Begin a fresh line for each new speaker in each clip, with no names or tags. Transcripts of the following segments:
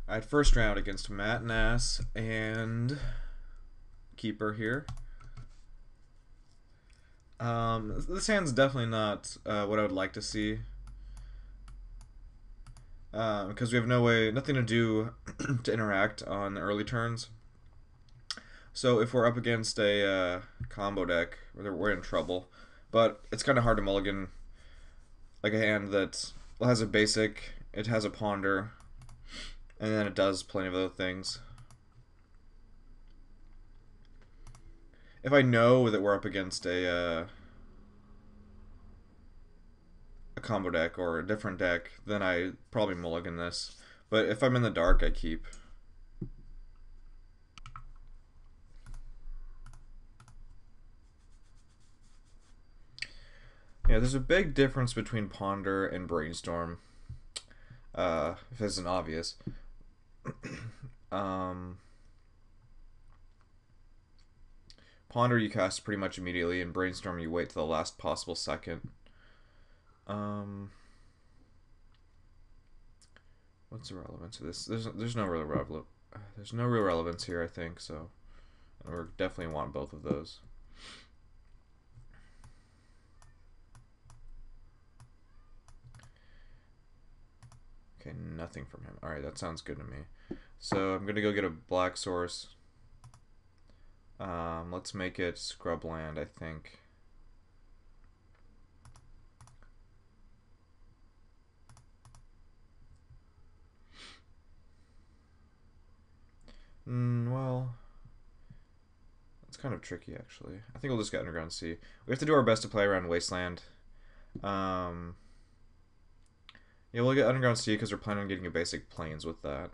Alright, first round against Matt Nass and Keeper here. This hand's definitely not what I would like to see. Because we have nothing to do to interact on the early turns. So if we're up against a combo deck, we're in trouble. But it's kind of hard to mulligan like a hand that has a basic, it has a ponder, and then it does plenty of other things. If I know that we're up against a combo deck or a different deck, then I probably mulligan this. But if I'm in the dark, I keep. Yeah, there's a big difference between Ponder and Brainstorm. If it isn't obvious. um, Ponder you cast pretty much immediately, and Brainstorm you wait to the last possible second. What's the relevance of this? There's no real relevance here, I think. So we definitely want both of those. Okay, nothing from him. All right, that sounds good to me. So I'm gonna go get a black source. Let's make it scrubland, I think. Well, it's kind of tricky, actually. I think we'll just get Underground Sea. We have to do our best to play around Wasteland. Yeah, we'll get Underground Sea because we're planning on getting a basic Plains with that.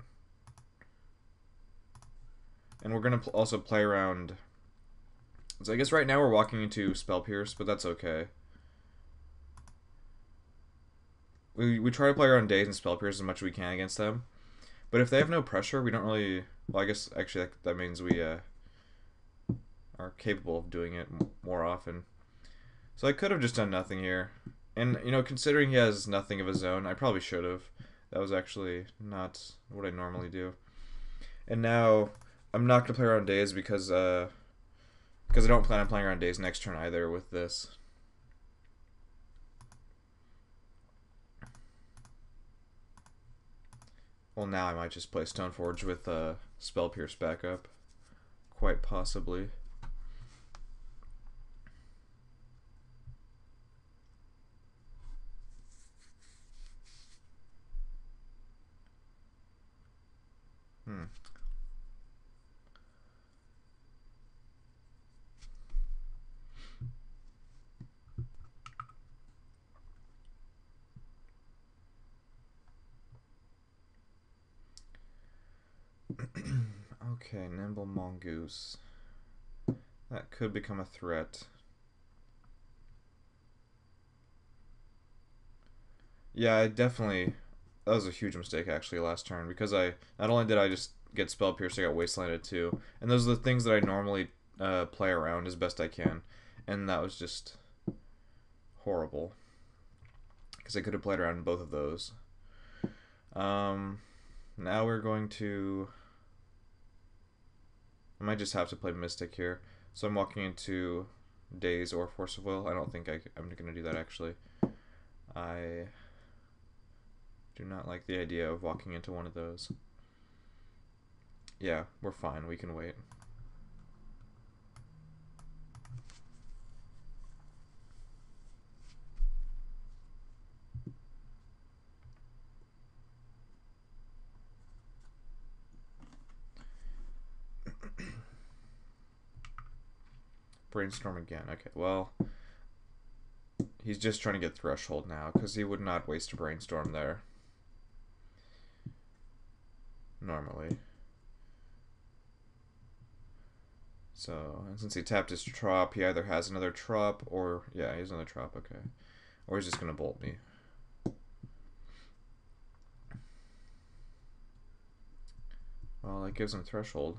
And we're going to also play around... So I guess right now we're walking into Spell Pierce, but that's okay. We try to play around Daze and Spell Pierce as much as we can against them. But if they have no pressure, we don't really... Well, I guess actually that means we are capable of doing it more often. So I could have just done nothing here. And, you know, considering he has nothing of his own, I probably should have. That was actually not what I normally do. And now I'm not going to play around Daze because I don't plan on playing around Daze next turn either with this. Well, now I might just play Stoneforge with Spell Pierce backup. Quite possibly. Hmm. Okay, Nimble Mongoose. That could become a threat. Yeah, I definitely... That was a huge mistake, actually, last turn. Because not only did I just get Spell Pierce, I got Wastelanded, too. And those are the things that I normally play around as best I can. And that was just horrible. Because I could have played around both of those. Now we're going to... I might just have to play Mystic here. So I'm walking into Daze or Force of Will. I don't think I'm going to do that, actually. I do not like the idea of walking into one of those. Yeah, we're fine. We can wait. Brainstorm again. Okay, well, he's just trying to get Threshold now, because he would not waste a Brainstorm there. Normally. So, and since he tapped his Trop, he either has another Trop, or, yeah, he has another Trop, okay. Or he's just going to bolt me. Well, that gives him Threshold.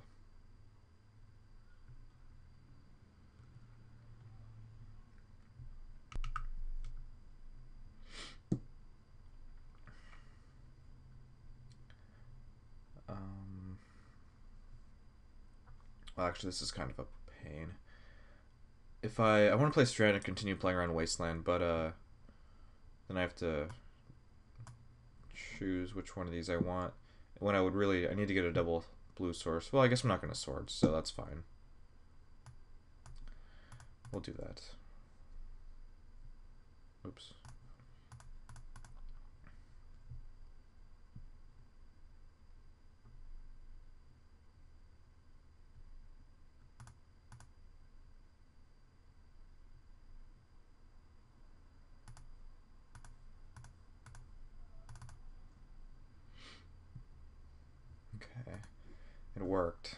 Um, well, actually, this is kind of a pain. If I want to play Strand and continue playing around Wasteland, but then I have to choose which one of these I want. When I need to get a double blue source. Well, I guess I'm not going to sword, so that's fine. We'll do that. Oops. Okay. It worked.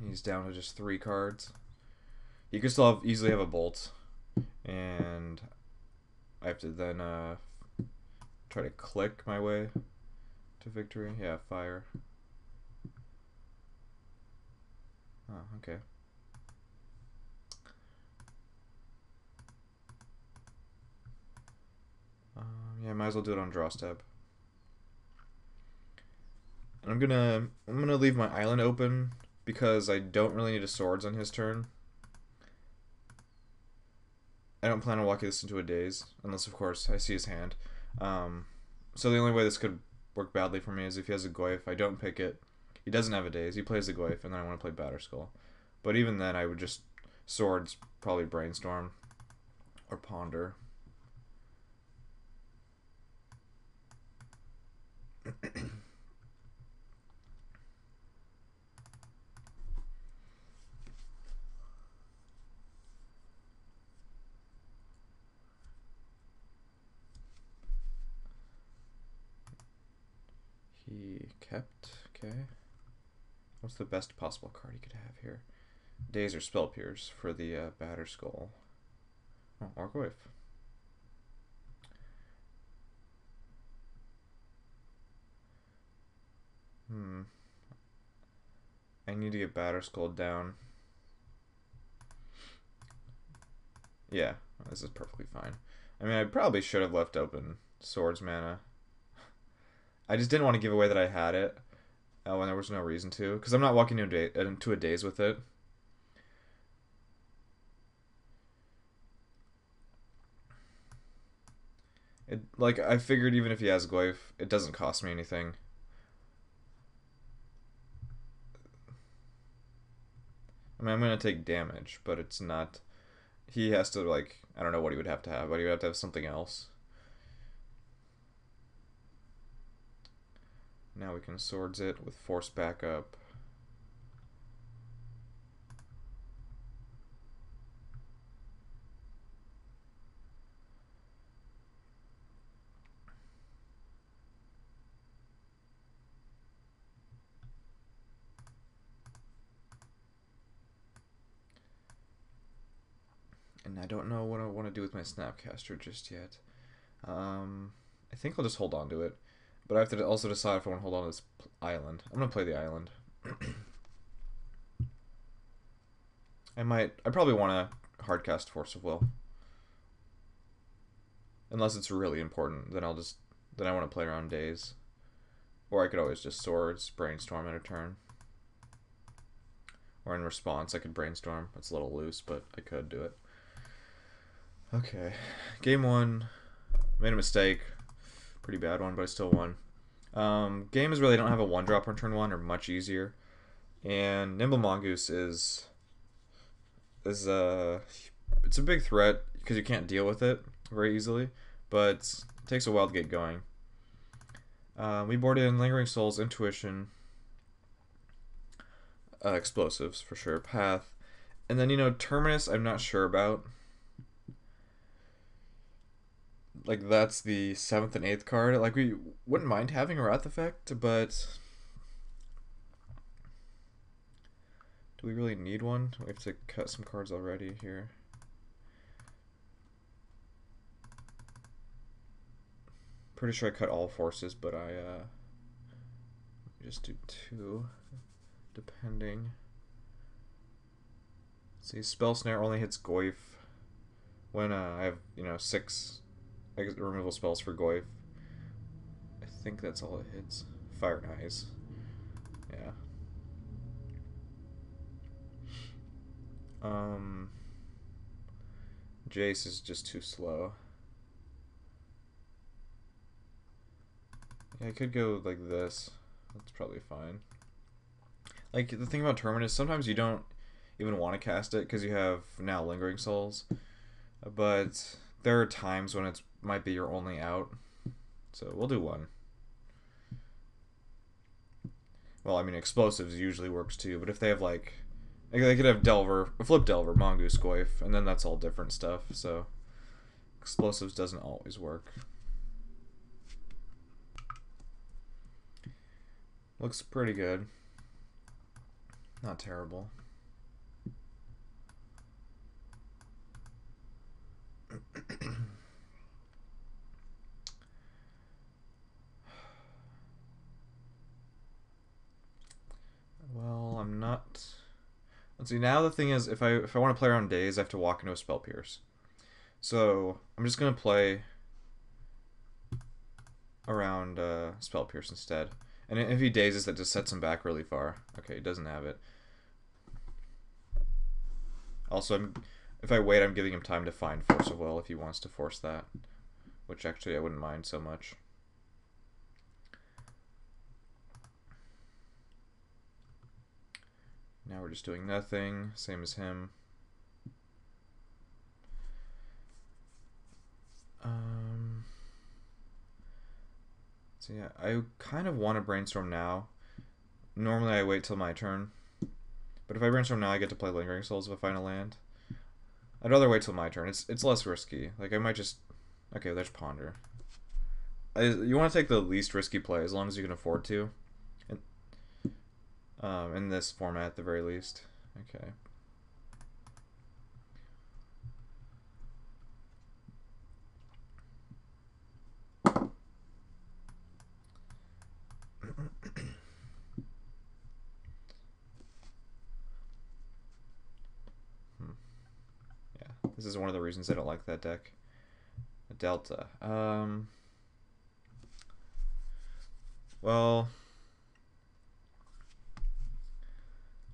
He's down to just 3 cards. He could still easily have a bolt. And I have to then try to click my way to victory. Yeah, fire. Oh, okay. Yeah, might as well do it on draw step. And I'm gonna leave my island open because I don't really need a swords on his turn. I don't plan on walking this into a daze, unless of course I see his hand. So the only way this could work badly for me is if he has a Goyf. I don't pick it. He doesn't have a daze. He plays the Goyf, and then I want to play Batterskull. But even then, I would just swords, probably Brainstorm or Ponder. He kept, okay. What's the best possible card he could have here? Daze or Spell Pierce for the Batterskull. Oh, or Goyf. I need to get Batterskull down. Yeah, this is perfectly fine. I mean, I probably should have left open Swords mana. I just didn't want to give away that I had it when there was no reason to, because I'm not walking into a daze with it. Like, I figured even if he has Goyf, it doesn't cost me anything. I mean, I'm going to take damage, but it's not... He has to, like... I don't know what he would have to have, but he would have to have something else. Now we can swords it with force backup. And I don't know what I want to do with my Snapcaster just yet. I think I'll just hold on to it. But I have to also decide if I want to hold on to this island. I'm going to play the island. I probably want to hardcast Force of Will. Unless it's really important, then I want to play around days. Or I could always just swords, brainstorm at a turn. Or in response, I could brainstorm. It's a little loose, but I could do it. Okay, game 1. Made a mistake. Pretty bad one, but I still won. Game is really, I don't have a 1-drop on turn 1, or much easier. And Nimble Mongoose is it's a big threat because you can't deal with it very easily, but it takes a while to get going. We board in Lingering Souls, Intuition, Explosives for sure, Path, and then Terminus I'm not sure about. Like, that's the 7th and 8th card. Like, we wouldn't mind having a Wrath effect, but do we really need one? We have to cut some cards already here. Pretty sure I cut all forces, but I just do 2, depending. See, Spell Snare only hits Goyf when I have 6 removal spells for Goyf. I think that's all it hits. Fire and Ice. Yeah. Jace is just too slow. Yeah, I could go like this. That's probably fine. Like, the thing about Torment is sometimes you don't even want to cast it because you have now Lingering Souls. But there are times when it might be your only out. So we'll do one. Well, I mean, Explosives usually works too, but if they have like... They could have Delver, Flip Delver, Mongoose Goyf, and then that's all different stuff, so... Explosives doesn't always work. Looks pretty good. Not terrible. Well, I'm not... Let's see, now the thing is, if I want to play around Daze, I have to walk into a Spell Pierce. So, I'm just going to play around Spell Pierce instead. And if he dazes, that just sets him back really far. Okay, he doesn't have it. Also, if I wait, I'm giving him time to find Force of Will if he wants to force that. Which actually I wouldn't mind so much. Now we're just doing nothing, same as him. So yeah, I kind of want to brainstorm now. Normally I wait till my turn. But if I brainstorm now, I get to play Lingering Souls if I find a land. I'd rather wait till my turn. It's less risky. Like, I might just... Okay, there's Ponder. You want to take the least risky play, as long as you can afford to. In this format, at the very least. Okay. Yeah, this is one of the reasons I don't like that deck. Delta. Well,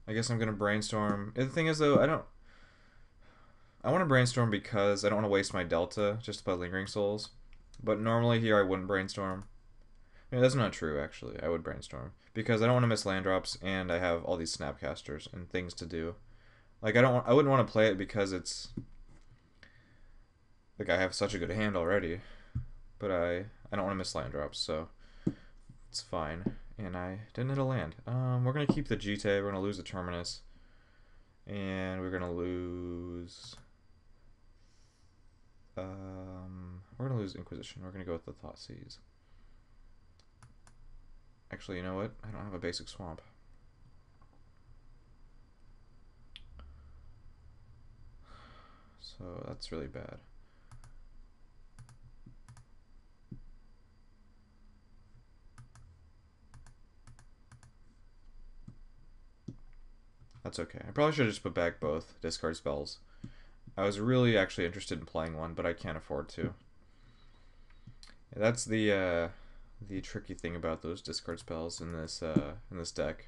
I guess I'm gonna brainstorm. The thing is, though, I want to brainstorm because I don't want to waste my Delta just to play Lingering Souls. But normally here I wouldn't brainstorm. Yeah, that's not true, actually. I would brainstorm. Because I don't want to miss land drops, and I have all these Snapcasters and things to do. Like, I wouldn't want to play it because it's... Like, I have such a good hand already. But I don't want to miss land drops, so... It's fine. And I didn't hit a land. We're going to keep the Jite. We're going to lose the Terminus. And we're going to lose... we're going to lose Inquisition. We're going to go with the Thoughtseize. Actually, you know what? I don't have a basic swamp. So that's really bad. That's okay. I probably should have just put back both discard spells. I was really actually interested in playing one, but I can't afford to. Yeah, that's the tricky thing about those discard spells in this deck.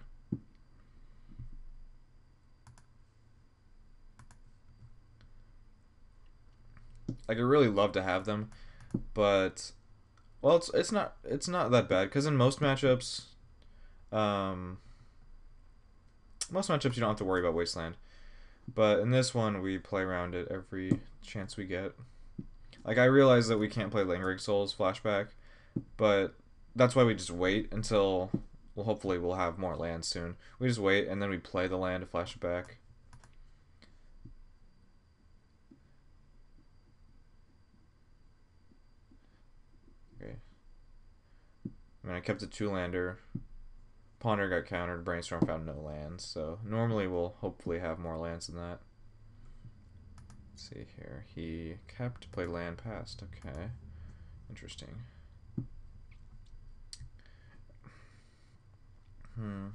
Like, I really love to have them, but well, it's not that bad because in most matchups, you don't have to worry about Wasteland. But in this one, we play around it every chance we get. Like, I realize that we can't play Lingering Souls flashback, but that's why we just wait until, well, hopefully we'll have more lands soon. We just wait, and then we play the land to flash it back. Okay. I mean, I kept a 2-lander. Ponder got countered, Brainstorm found no lands, so normally we'll hopefully have more lands than that. Let's see here. He kept, played land, passed. Okay. Interesting. Oh,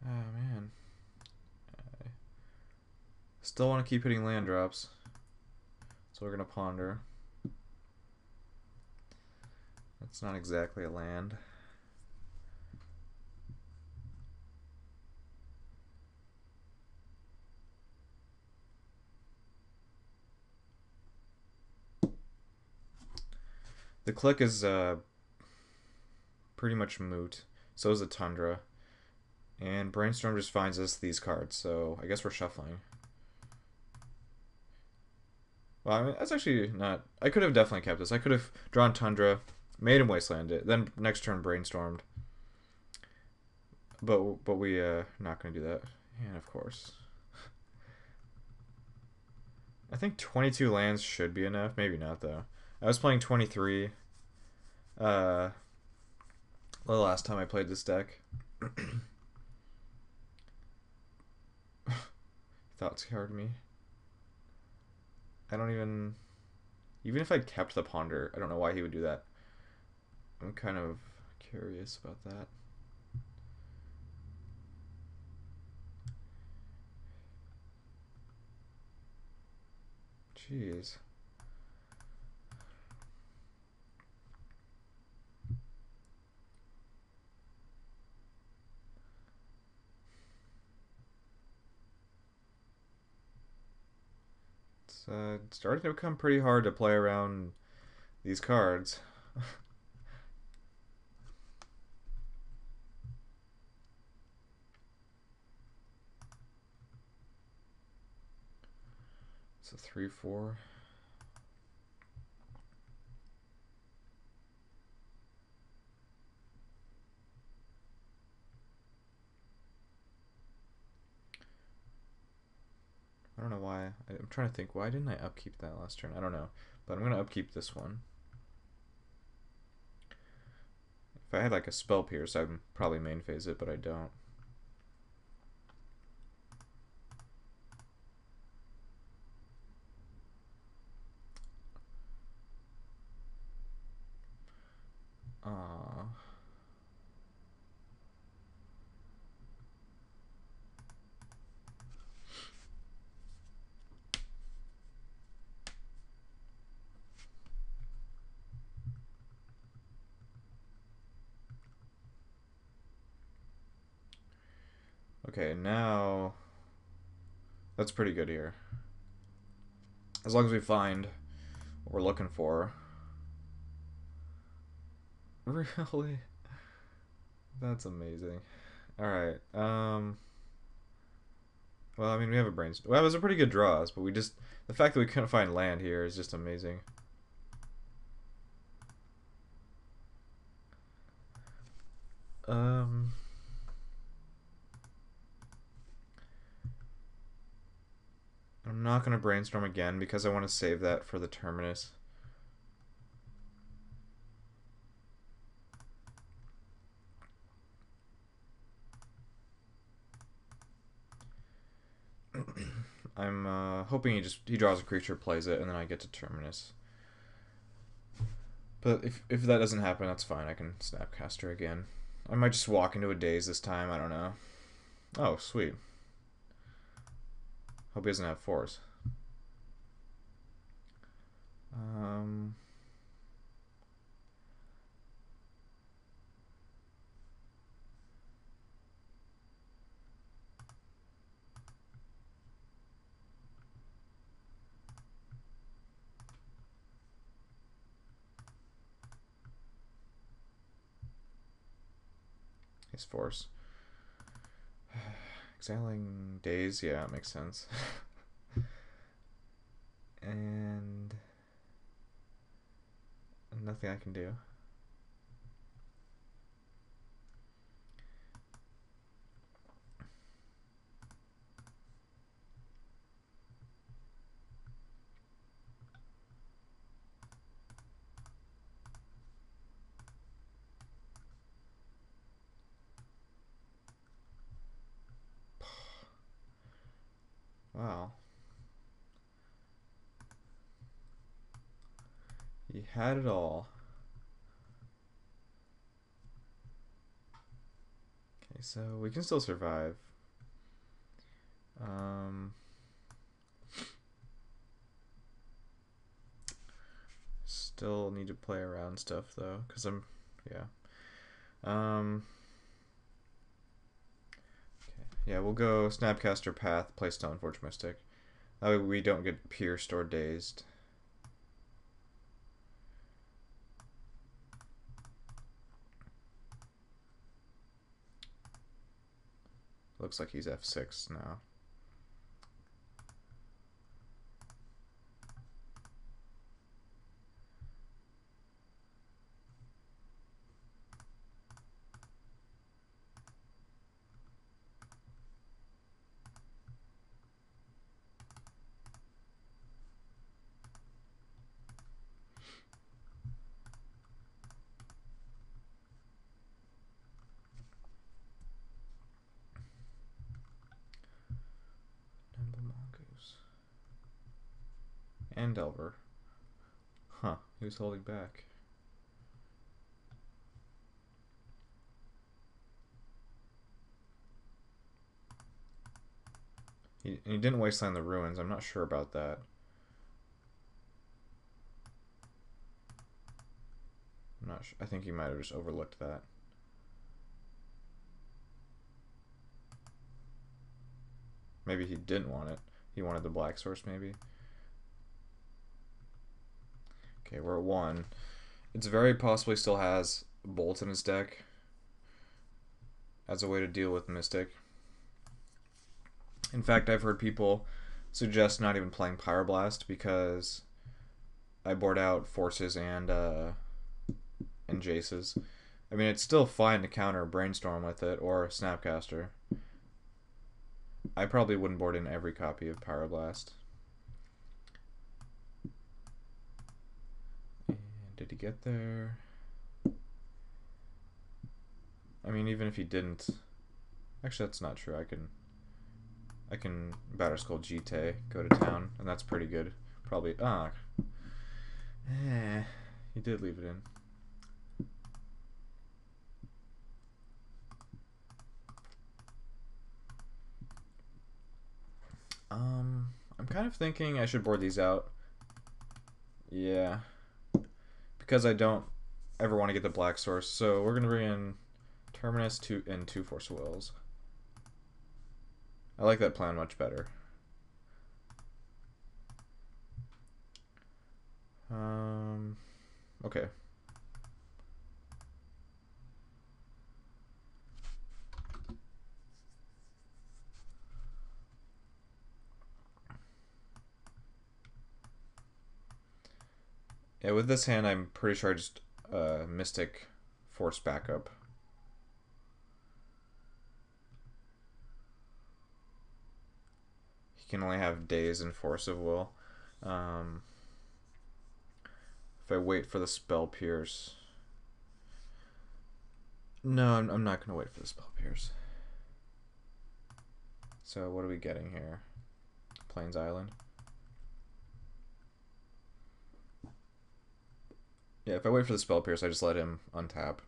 man. I still want to keep hitting land drops, so we're going to Ponder. It's not exactly a land. The click is pretty much moot. So is the Tundra. And Brainstorm just finds us these cards, so I guess we're shuffling. Well, I mean, that's actually not... I could have definitely kept this. I could have drawn Tundra, made him wasteland it, then next turn brainstormed. But we not going to do that. And of course. I think 22 lands should be enough. Maybe not, though. I was playing 23 the last time I played this deck. Thought scared me. I don't even... Even if I kept the Ponder, I don't know why he would do that. I'm kind of curious about that. Jeez. It's starting to become pretty hard to play around these cards. It's a 3/4. I don't know why. I'm trying to think, why didn't I upkeep that last turn? I don't know. But I'm going to upkeep this one. If I had like a Spell Pierce, I'd probably main phase it, but I don't. Okay, now that's pretty good here. As long as we find what we're looking for. Really? That's amazing. Alright, well, I mean, we have a brainstorm. Well, it was a pretty good draws, but the fact that we couldn't find land here is just amazing. I'm not going to brainstorm again because I want to save that for the Terminus. I'm hoping he draws a creature, plays it, and then I get to Terminus. But if that doesn't happen, that's fine. I can Snapcaster again. I might just walk into a daze this time. I don't know. Oh, sweet. Hope he doesn't have force. His force. Exiling days, yeah, it makes sense. And nothing I can do. Wow. He had it all. Okay, so we can still survive. Still need to play around stuff though, because yeah. Okay. Yeah, we'll go Snapcaster Path, play Stoneforge Mystic. That way we don't get pierced or dazed. Looks like he's F6 now. And Delver. Huh, he was holding back. He didn't wasteland the ruins. I'm not sure about that. I'm not sure. I think he might have just overlooked that. Maybe he didn't want it. He wanted the black source, maybe. Okay, we're at 1. It's very possibly still has Bolt in his deck as a way to deal with Mystic. In fact, I've heard people suggest not even playing Pyroblast because I board out Forces and Jaces. I mean, it's still fine to counter Brainstorm with it or Snapcaster. I probably wouldn't board in every copy of Pyroblast. And did he get there? I mean, even if he didn't... Actually, that's not true. I can Batterskull GT, go to town, and that's pretty good. Probably... he did leave it in. I'm kind of thinking I should board these out. Yeah. Because I don't ever want to get the black source. So we're going to bring in Terminus and 2 Force of Wills. I like that plan much better. Okay. Yeah, with this hand, I'm pretty sure I just Mystic Force backup. He can only have Daze and Force of Will. If I wait for the Spell Pierce... No, I'm not going to wait for the Spell Pierce. So what are we getting here? Plains Island. Yeah, if I wait for the Spell Pierce, I just let him untap.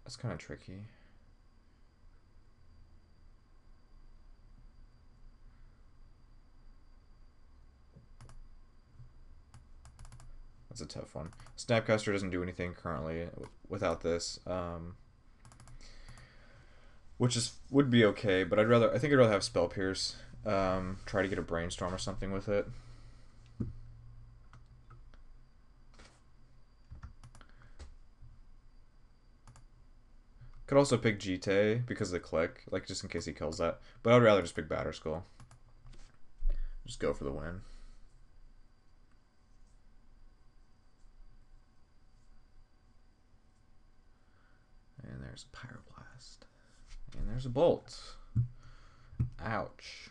That's kind of tricky. That's a tough one. Snapcaster doesn't do anything currently without this, which would be okay. But I think I'd rather have Spell Pierce. Try to get a Brainstorm or something with it. Could also pick GT because of the click, like just in case he kills that. But I'd rather just pick Batterskull. Just go for the win. And there's a Pyroblast. And there's a Bolt. Ouch.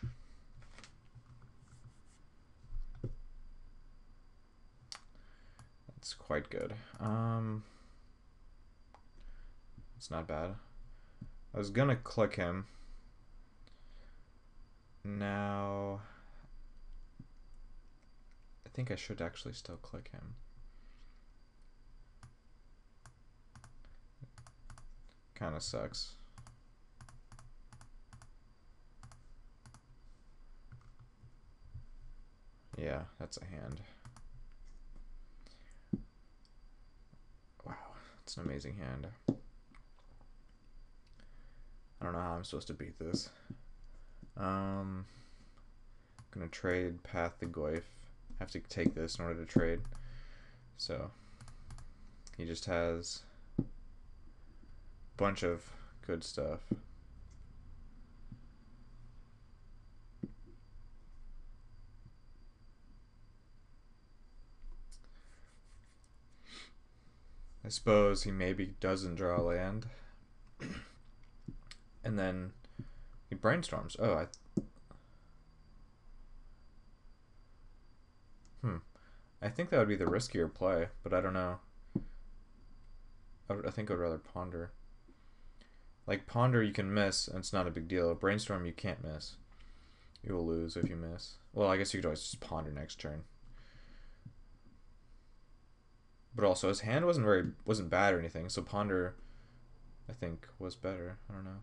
That's quite good. It's not bad. I was gonna click him. Now think I should actually still click him. Kind of sucks. Yeah, that's a hand. Wow, it's an amazing hand. I don't know how I'm supposed to beat this. Gonna trade Path the Goyf. Have to take this in order to trade. So he just has a bunch of good stuff. I suppose he maybe doesn't draw a land. And then he brainstorms. Oh, I think that would be the riskier play, but I don't know. I think I would rather ponder. Like, ponder you can miss, and it's not a big deal. Brainstorm you can't miss. You will lose if you miss. Well, I guess you could always just ponder next turn. But also, his hand wasn't bad or anything, so ponder, I think, was better. I don't know.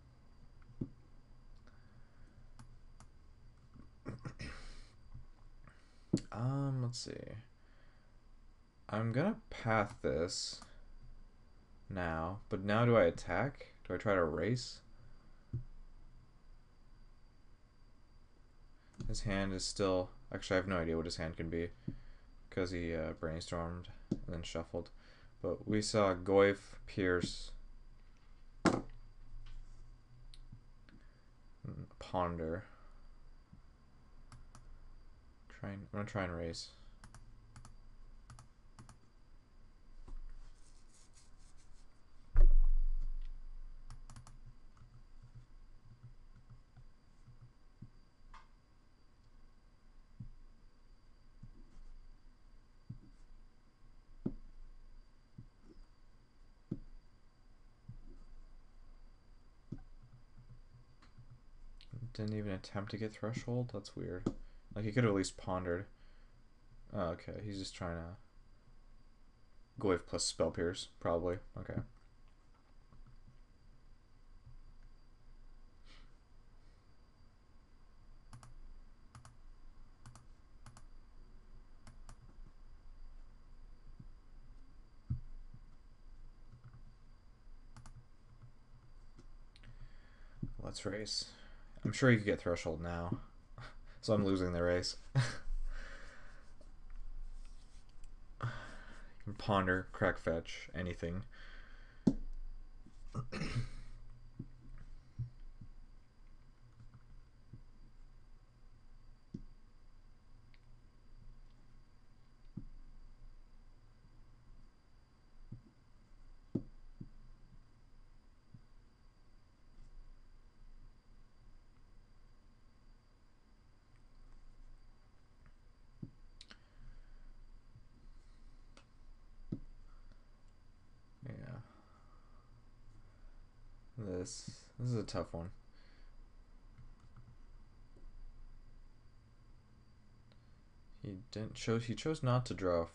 Let's see. I'm gonna path this now, but now do I attack? Do I try to race? His hand is still... Actually, I have no idea what his hand can be, because he brainstormed and then shuffled. But we saw Goyf, Pierce, Ponder. I'm gonna try and race. Didn't even attempt to get threshold? That's weird. Like, he could have at least pondered. Oh, okay, he's just trying to... Goyf plus Spell Pierce, probably. Okay. Let's race. I'm sure you could get threshold now. So I'm losing the race. You can ponder, crack fetch, anything. This is a tough one. He chose not to draw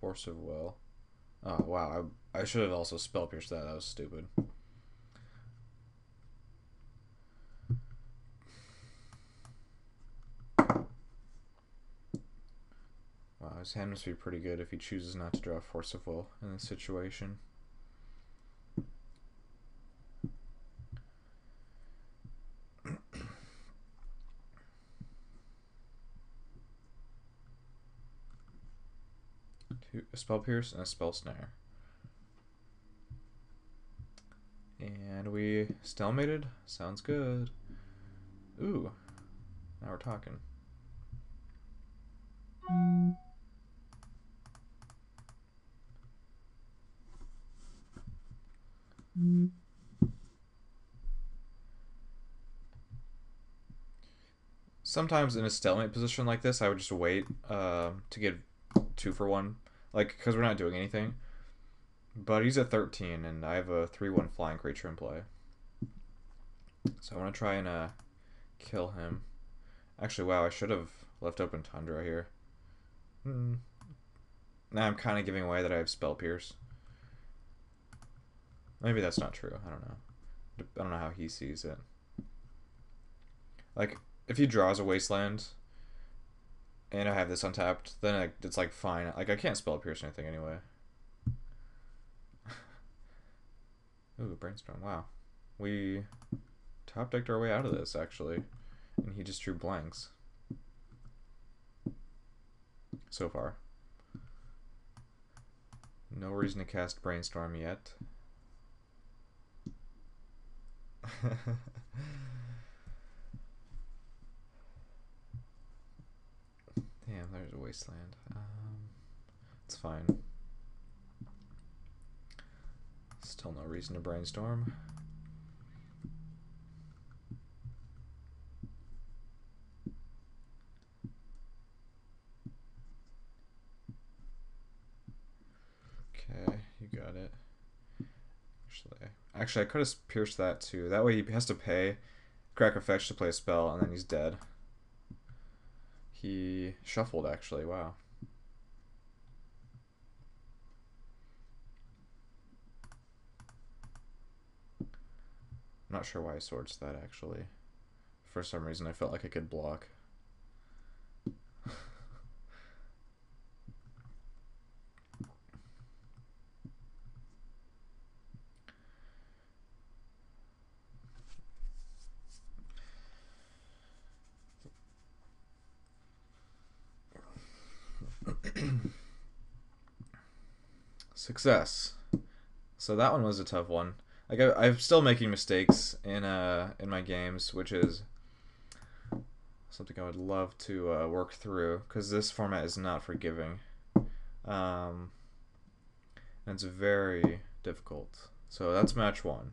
Force of Will. Oh wow, I should have also spell pierced that. That was stupid. Wow, his hand must be pretty good if he chooses not to draw Force of Will in this situation. A Spell Pierce and a Spell Snare. And we stalemated. Sounds good. Ooh, now we're talking. Sometimes in a stalemate position like this, I would just wait to get 2 for 1, like, because we're not doing anything. But he's at 13, and I have a 3/1 flying creature in play. So I want to try and kill him. Actually, wow, I should have left open Tundra here. Hmm. Now I'm kind of giving away that I have Spell Pierce. Maybe that's not true. I don't know. I don't know how he sees it. Like, if he draws a Wasteland and I have this untapped, then it's like fine. Like, I can't Spell Pierce or anything anyway. Ooh, Brainstorm. Wow. We top decked our way out of this, actually. And he just drew blanks. So far. No reason to cast Brainstorm yet. Damn, there's a Wasteland. It's fine. Still no reason to Brainstorm. Okay, you got it. Actually, I could have pierced that too. That way he has to pay crack a fetch to play a spell, and then he's dead. He shuffled, actually. Wow. I'm not sure why I swords that, actually. For some reason, I felt like I could block. Success. So that one was a tough one. Like I'm still making mistakes in my games, which is something I would love to work through because this format is not forgiving. And it's very difficult. So that's match one.